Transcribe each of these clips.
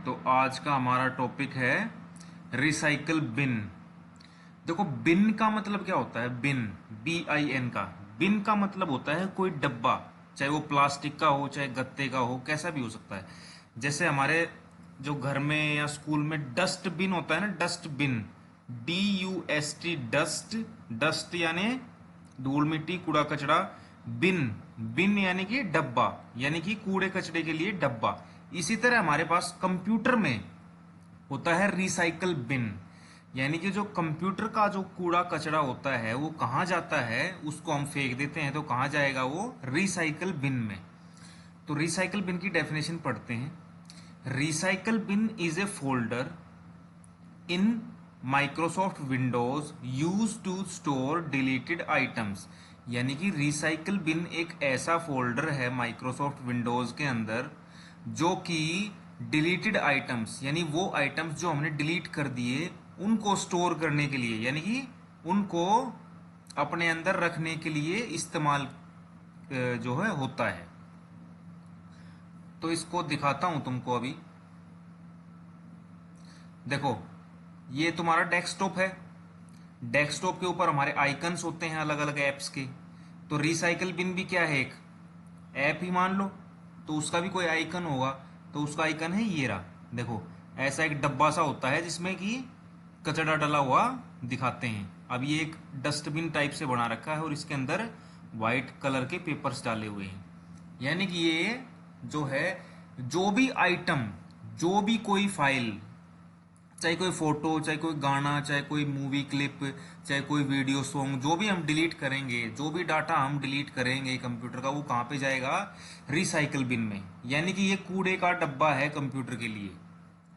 तो आज का हमारा टॉपिक है रिसाइकल बिन। देखो, बिन का मतलब क्या होता है? बिन, BIN का। बिन का मतलब होता है कोई डब्बा, चाहे वो प्लास्टिक का हो चाहे गत्ते का हो, कैसा भी हो सकता है। जैसे हमारे जो घर में या स्कूल में डस्ट बिन होता है ना, dust bin, DUST, dust. Dust यानी धूल मिट्टी कूड़ा कचरा। बिन, बिन यानी कि डब्बा, यानी कि कूड़े कचरे के लिए डब्बा। इसी तरह हमारे पास कंप्यूटर में होता है रिसाइकल बिन, यानी कि जो कंप्यूटर का जो कूड़ा कचरा होता है वो कहाँ जाता है, उसको हम फेंक देते हैं तो कहाँ जाएगा? वो रिसाइकल बिन में। तो रिसाइकल बिन की डेफिनेशन पढ़ते हैं। Recycle bin is a folder in Microsoft Windows use to store deleted items. यानी कि रिसाइकल बिन एक ऐसा फोल्डर है माइक्रोसॉफ्ट विंडोज के अंदर जो कि डिलीटेड आइटम्स, यानी वो आइटम्स जो हमने डिलीट कर दिए उनको स्टोर करने के लिए, यानी कि उनको अपने अंदर रखने के लिए इस्तेमाल जो है होता है। तो इसको दिखाता हूं तुमको अभी। देखो, ये तुम्हारा डेस्कटॉप है। डेस्कटॉप के ऊपर हमारे आइकन्स होते हैं अलग अलग ऐप्स के। तो रिसाइकल बिन भी क्या है? एक ऐप ही मान लो, तो उसका भी कोई आइकन होगा। तो उसका आइकन है ये रहा। देखो, ऐसा एक डब्बा सा होता है जिसमें कि कचरा डला हुआ दिखाते हैं। अब ये एक डस्टबिन टाइप से बना रखा है और इसके अंदर वाइट कलर के पेपर्स डाले हुए हैं। यानी कि ये जो है, जो भी आइटम, जो भी कोई फाइल, चाहे कोई फोटो, चाहे कोई गाना, चाहे कोई मूवी क्लिप, चाहे कोई वीडियो सॉन्ग, जो भी हम डिलीट करेंगे, जो भी डाटा हम डिलीट करेंगे कंप्यूटर का, वो कहाँ पे जाएगा? रिसाइकल बिन में। यानी कि ये कूड़े का डब्बा है कंप्यूटर के लिए।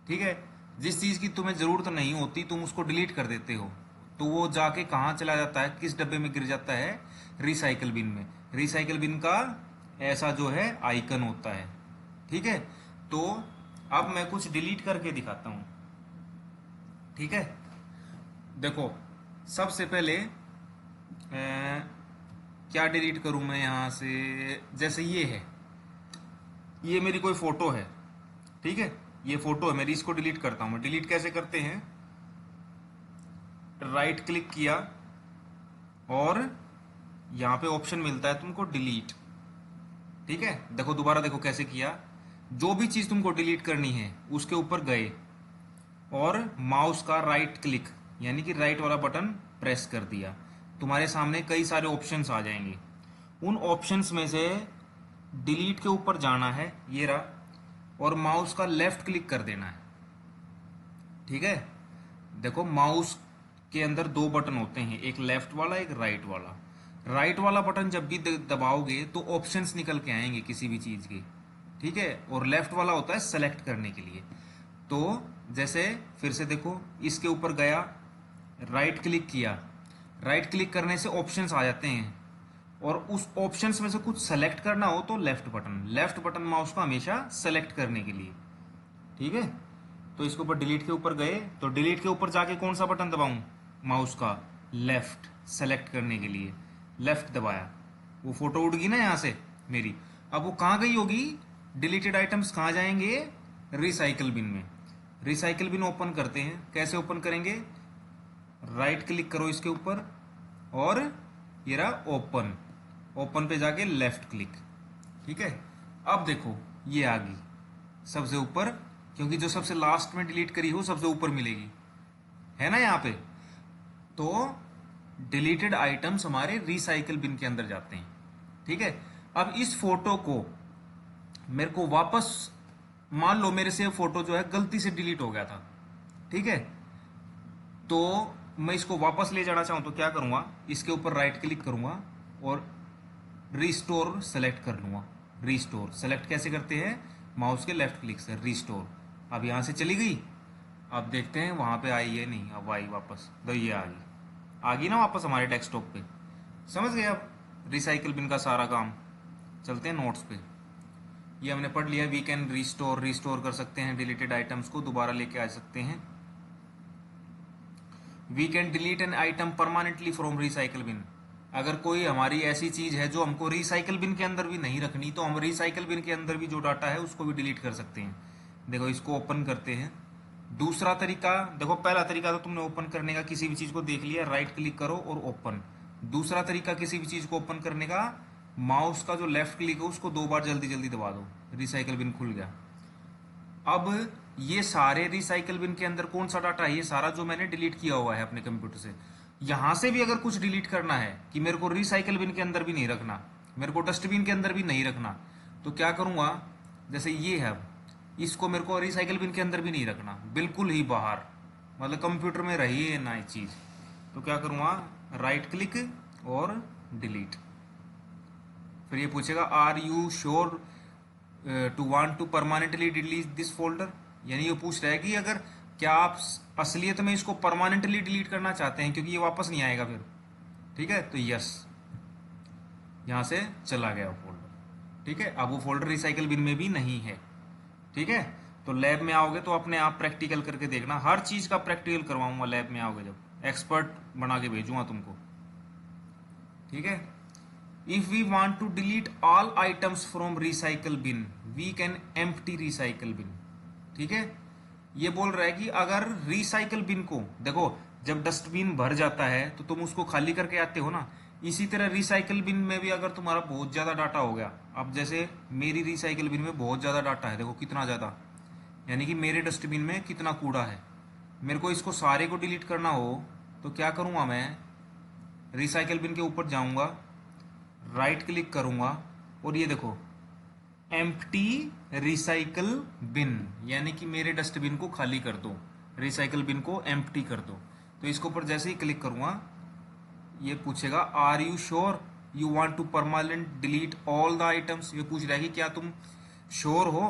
ठीक है, जिस चीज की तुम्हें जरूरत नहीं होती तुम उसको डिलीट कर देते हो, तो वो जाके कहाँ चला जाता है, किस डब्बे में गिर जाता है? रिसाइकल बिन में। रिसाइकल बिन का ऐसा जो है आइकन होता है। ठीक है, तो अब मैं कुछ डिलीट करके दिखाता हूं। ठीक है, देखो, सबसे पहले क्या डिलीट करूं मैं यहां से? जैसे ये है, ये मेरी कोई फोटो है। ठीक है, ये फोटो है मेरी, इसको डिलीट करता हूं मैं। डिलीट कैसे करते हैं? राइट क्लिक किया और यहां पे ऑप्शन मिलता है तुमको डिलीट। ठीक है, देखो दोबारा, देखो कैसे किया। जो भी चीज तुमको डिलीट करनी है उसके ऊपर गए और माउस का राइट क्लिक, यानी कि राइट वाला बटन प्रेस कर दिया। तुम्हारे सामने कई सारे ऑप्शंस आ जाएंगे। उन ऑप्शंस में से डिलीट के ऊपर जाना है, ये रहा, और माउस का लेफ्ट क्लिक कर देना है। ठीक है, देखो माउस के अंदर दो बटन होते हैं, एक लेफ्ट वाला एक राइट वाला। राइट वाला बटन जब भी दबाओगे तो ऑप्शंस निकल के आएंगे किसी भी चीज के। ठीक है, और लेफ्ट वाला होता है सेलेक्ट करने के लिए। तो जैसे फिर से देखो, इसके ऊपर गया, राइट क्लिक किया। राइट क्लिक करने से ऑप्शंस आ जाते हैं, और उस ऑप्शंस में से कुछ सेलेक्ट करना हो तो left button, left button mouse का हमेशा सेलेक्ट करने के लिए। ठीक है, तो इसके ऊपर डिलीट के ऊपर गए तो डिलीट के ऊपर जाके कौन सा बटन दबाऊं? माउस का लेफ्ट, सेलेक्ट करने के लिए लेफ्ट दबाया। वो फोटो उड़ गई ना यहां से मेरी। अब वो कहां गई होगी? डिलीटेड आइटम्स कहां जाएंगे? रिसाइकल बिन में। रिसाइकल बिन ओपन करते हैं। कैसे ओपन करेंगे? राइट क्लिक करो इसके ऊपर और ये रहा ओपन। ओपन पे जाके लेफ्ट क्लिक। ठीक है, अब देखो ये आ गई सबसे ऊपर, क्योंकि जो सबसे लास्ट में डिलीट करी हो सबसे ऊपर मिलेगी, है ना यहाँ पे। तो डिलीटेड आइटम्स हमारे रिसाइकल बिन के अंदर जाते हैं। ठीक है, अब इस फोटो को मेरे को वापस, मान लो मेरे से ये फोटो जो है गलती से डिलीट हो गया था। ठीक है, तो मैं इसको वापस ले जाना चाहूं तो क्या करूंगा? इसके ऊपर राइट क्लिक करूंगा और रिस्टोर सेलेक्ट कर लूंगा। रिस्टोर सेलेक्ट कैसे करते हैं? माउस के लेफ्ट क्लिक से, रिस्टोर। अब यहां से चली गई। अब देखते हैं वहां पे आई है, नहीं, अब आई वापस, तो ये आ गई ना वापस हमारे डेस्कटॉप पे। समझ गए अब रिसाइकल बिन का सारा काम। चलते हैं नोट्स पे। ये हमने पढ़ लिया, वी कैन रिस्टोर, रिस्टोर कर सकते हैं डिलीटेड आइटम्स को, दोबारा लेके आ सकते हैं। We can delete an item permanently from recycle bin. अगर कोई हमारी ऐसी चीज है जो हमको रिसाइकल बिन के अंदर भी नहीं रखनी, तो हम रिसाइकल बिन के अंदर भी जो डाटा है उसको भी डिलीट कर सकते हैं। देखो इसको ओपन करते हैं। दूसरा तरीका, देखो पहला तरीका तो तुमने ओपन करने का, किसी भी चीज को देख लिया, राइट क्लिक करो और ओपन। दूसरा तरीका किसी भी चीज को ओपन करने का, माउस का जो लेफ्ट क्लिक है उसको 2 बार जल्दी जल्दी दबा दो, रिसाइकल बिन खुल गया। अब ये सारे रिसाइकल बिन के अंदर कौन सा डाटा है, ये सारा जो मैंने डिलीट किया हुआ है अपने कंप्यूटर से। यहां से भी अगर कुछ डिलीट करना है कि मेरे को रिसाइकल बिन के अंदर भी नहीं रखना, मेरे को डस्टबिन के अंदर भी नहीं रखना, तो क्या करूंगा, जैसे ये है, इसको मेरे को रिसाइकल बिन के अंदर भी नहीं रखना, बिल्कुल ही बाहर, मतलब कंप्यूटर में रही है ना ये चीज, तो क्या करूंगा, राइट क्लिक और डिलीट। फिर ये पूछेगा are you sure to want to permanently delete this folder, यानी ये पूछ रहा है कि अगर क्या आप असलियत में इसको परमानेंटली डिलीट करना चाहते हैं, क्योंकि ये वापस नहीं आएगा फिर। ठीक है, तो यस, यहां से चला गया वो फोल्डर। ठीक है, अब वो फोल्डर रिसाइकल बिन में भी नहीं है। ठीक है, तो लैब में आओगे तो अपने आप प्रैक्टिकल करके देखना, हर चीज का प्रैक्टिकल करवाऊंगा लैब में आओगे, जब एक्सपर्ट बना के भेजूंगा तुमको। ठीक है, if we want to delete all items from recycle bin we can empty recycle bin. ठीक है, ये बोल रहा है कि अगर रिसाइकल बिन को, देखो जब डस्टबिन भर जाता है तो तुम उसको खाली करके आते हो ना, इसी तरह रिसाइकल बिन में भी अगर तुम्हारा बहुत ज्यादा डाटा हो गया, अब जैसे मेरी रिसाइकल बिन में बहुत ज्यादा डाटा है, देखो कितना ज्यादा, यानी कि मेरे डस्टबिन में कितना कूड़ा है, मेरे को इसको सारे को डिलीट करना हो तो क्या करूंगा, मैं रिसाइकल बिन के ऊपर जाऊंगा, राइट क्लिक करूंगा और ये देखो एम्प्टी रिसाइकल बिन, यानी कि मेरे डस्टबिन को खाली कर दो, रिसाइकल बिन को एम्प्टी कर दो। तो इसके ऊपर जैसे ही क्लिक करूंगा, ये पूछेगा are you sure you want to permanent delete all the items, ये पूछ रहा है कि क्या तुम श्योर हो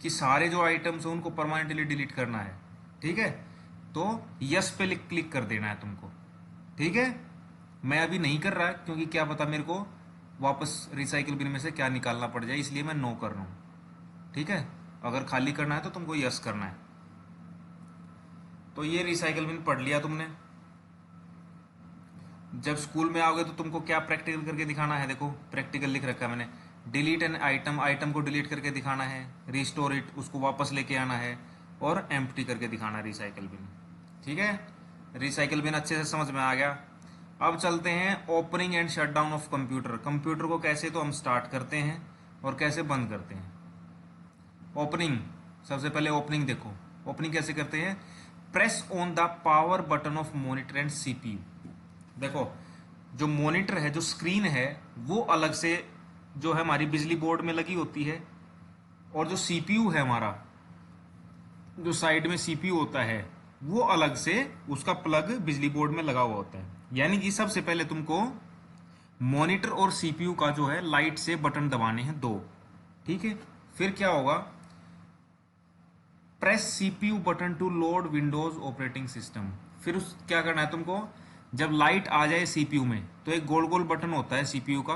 कि सारे जो आइटम्स हो उनको परमानेंटली डिलीट करना है। ठीक है, तो यस पे क्लिक कर देना है तुमको। ठीक है, मैं अभी नहीं कर रहा क्योंकि क्या पता मेरे को वापस रिसाइकिल बिन में से क्या निकालना पड़ जाए, इसलिए मैं नो कर रहा हूं। ठीक है, अगर खाली करना है तो तुमको यस करना है। तो ये रिसाइकिल बिन पढ़ लिया तुमने। जब स्कूल में आओगे तो तुमको क्या प्रैक्टिकल करके दिखाना है, देखो प्रैक्टिकल लिख रखा है मैंने, डिलीट एन आइटम, आइटम को डिलीट करके दिखाना है, रिस्टोर इट, उसको वापस लेके आना है, और एम्प्टी करके दिखाना है रिसाइकिल बिन। ठीक है, रिसाइकिल बिन अच्छे से समझ में आ गया। अब चलते हैं opening and shut down of computer. Computer को कैसे तो हम स्टार्ट करते हैं और कैसे बंद करते हैं। ओपनिंग, सबसे पहले ओपनिंग देखो, ओपनिंग कैसे करते हैं, press on the power button of monitor and CPU. देखो जो मॉनिटर है, जो स्क्रीन है, वो अलग से जो है हमारी बिजली बोर्ड में लगी होती है, और जो सीपीयू है हमारा, जो साइड में सीपीयू होता है, वो अलग से उसका प्लग बिजली बोर्ड में लगा हुआ होता है। यानी कि सबसे पहले तुमको मॉनिटर और सीपीयू का जो है लाइट से बटन दबाने हैं 2। ठीक है, फिर क्या होगा, press CPU button to load Windows operating system. फिर उस क्या करना है तुमको, जब लाइट आ जाए सीपीयू में तो एक गोल गोल बटन होता है सीपीयू का,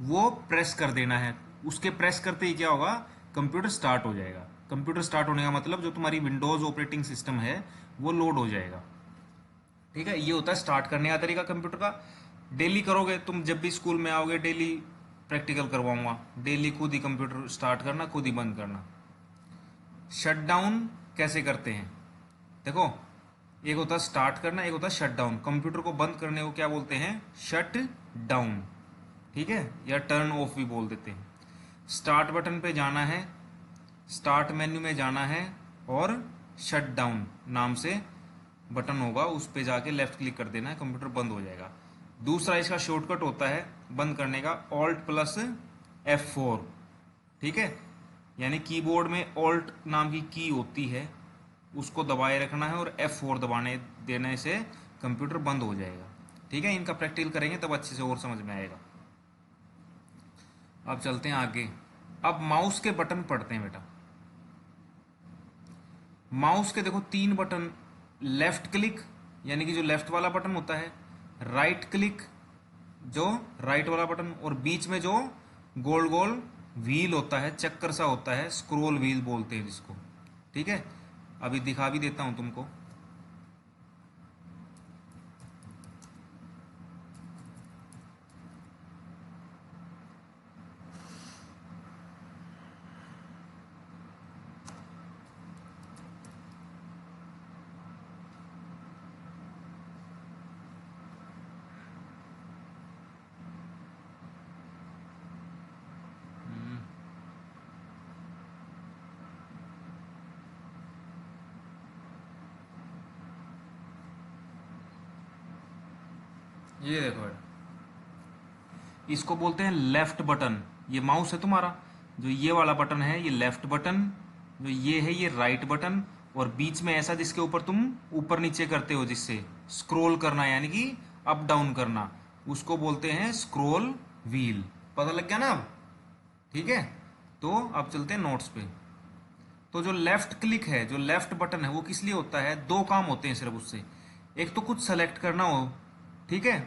वो प्रेस कर देना है। उसके प्रेस करते ही क्या होगा, कंप्यूटर स्टार्ट हो जाएगा। कंप्यूटर स्टार्ट होने का मतलब जो तुम्हारी विंडोज ऑपरेटिंग सिस्टम है वो लोड हो जाएगा। ठीक है, ये होता है स्टार्ट करने का तरीका कंप्यूटर का। डेली करोगे तुम, जब भी स्कूल में आओगे डेली प्रैक्टिकल करवाऊंगा, डेली खुद ही कंप्यूटर स्टार्ट करना, खुद ही बंद करना। शट डाउन कैसे करते हैं, देखो एक होता है स्टार्ट करना, एक होता है शट डाउन। कंप्यूटर को बंद करने को क्या बोलते हैं, शट डाउन। ठीक है, या टर्न ऑफ भी बोल देते हैं। स्टार्ट बटन पे जाना है, स्टार्ट मेन्यू में जाना है, और शट डाउन नाम से बटन होगा, उस पे जाके लेफ्ट क्लिक कर देना है, कंप्यूटर बंद हो जाएगा। दूसरा इसका शॉर्टकट होता है बंद करने का, ऑल्ट प्लस F4। ठीक है, यानी कीबोर्ड में ऑल्ट नाम की की होती है, उसको दबाए रखना है, और F4 दबाने देने से कंप्यूटर बंद हो जाएगा। ठीक है, इनका प्रैक्टिकल करेंगे तब अच्छे से और समझ में आएगा। अब चलते हैं आगे। अब माउस के बटन पढ़ते हैं बेटा। माउस के देखो 3 बटन, लेफ्ट क्लिक यानी कि जो लेफ्ट वाला बटन होता है, राइट क्लिक जो राइट वाला बटन, और बीच में जो गोल गोल व्हील होता है, चक्कर सा होता है, स्क्रोल व्हील बोलते हैं जिसको। ठीक है, अभी दिखा भी देता हूं तुमको। ये देखो बेटा, इसको बोलते हैं लेफ्ट बटन। ये माउस है तुम्हारा, जो ये वाला बटन है ये लेफ्ट बटन, जो ये है ये राइट बटन, और बीच में ऐसा जिसके ऊपर तुम ऊपर नीचे करते हो, जिससे स्क्रॉल करना यानी कि अप डाउन करना, उसको बोलते हैं स्क्रॉल व्हील। पता लग गया ना अब? ठीक है, तो अब चलते हैं नोट्स पे। तो जो लेफ्ट क्लिक है, जो लेफ्ट बटन है, वो किस लिए होता है? दो काम होते हैं सिर्फ उससे। एक तो कुछ सेलेक्ट करना हो, ठीक है,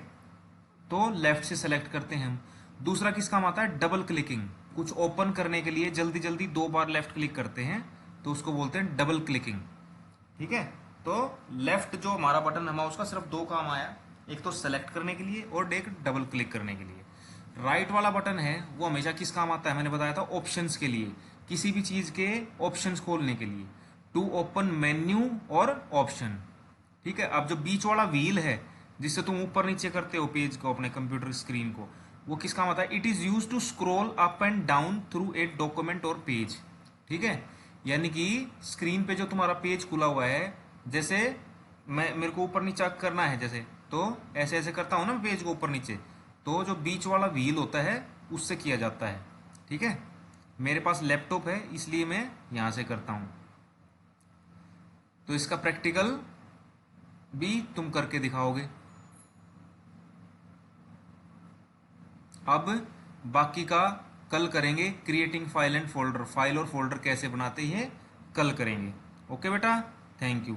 तो लेफ्ट से सेलेक्ट करते हैं हम। दूसरा किस काम आता है? Double clicking. कुछ ओपन करने के लिए जल्दी जल्दी 2 बार लेफ्ट क्लिक करते हैं, तो उसको बोलते हैं डबल क्लिकिंग। ठीक है, तो लेफ्ट जो हमारा बटन है माउस का, सिर्फ 2 काम आया, एक तो सेलेक्ट करने के लिए और एक डबल क्लिक करने के लिए। राइट वाला बटन है वो हमेशा किस काम आता है? मैंने बताया था ऑप्शंस के लिए, किसी भी चीज के ऑप्शंस खोलने के लिए, टू ओपन मेन्यू और ऑप्शन। ठीक है, अब जो बीच वाला व्हील है जिससे तुम ऊपर नीचे करते हो पेज को, अपने कंप्यूटर स्क्रीन को, वो किस काम आता है? It is use to scroll up and down through a document और पेज। ठीक है, यानी कि स्क्रीन पे जो तुम्हारा पेज खुला हुआ है, जैसे मेरे को ऊपर नीचे करना है, जैसे तो ऐसे ऐसे करता हूं ना पेज को ऊपर नीचे, तो जो बीच वाला व्हील होता है उससे किया जाता है। ठीक है, मेरे पास लैपटॉप है इसलिए मैं यहां से करता हूं। तो इसका प्रैक्टिकल भी तुम करके दिखाओगे। अब बाकी का कल करेंगे। Creating file and folder, file और फोल्डर कैसे बनाते हैं कल करेंगे। ओके बेटा, थैंक यू।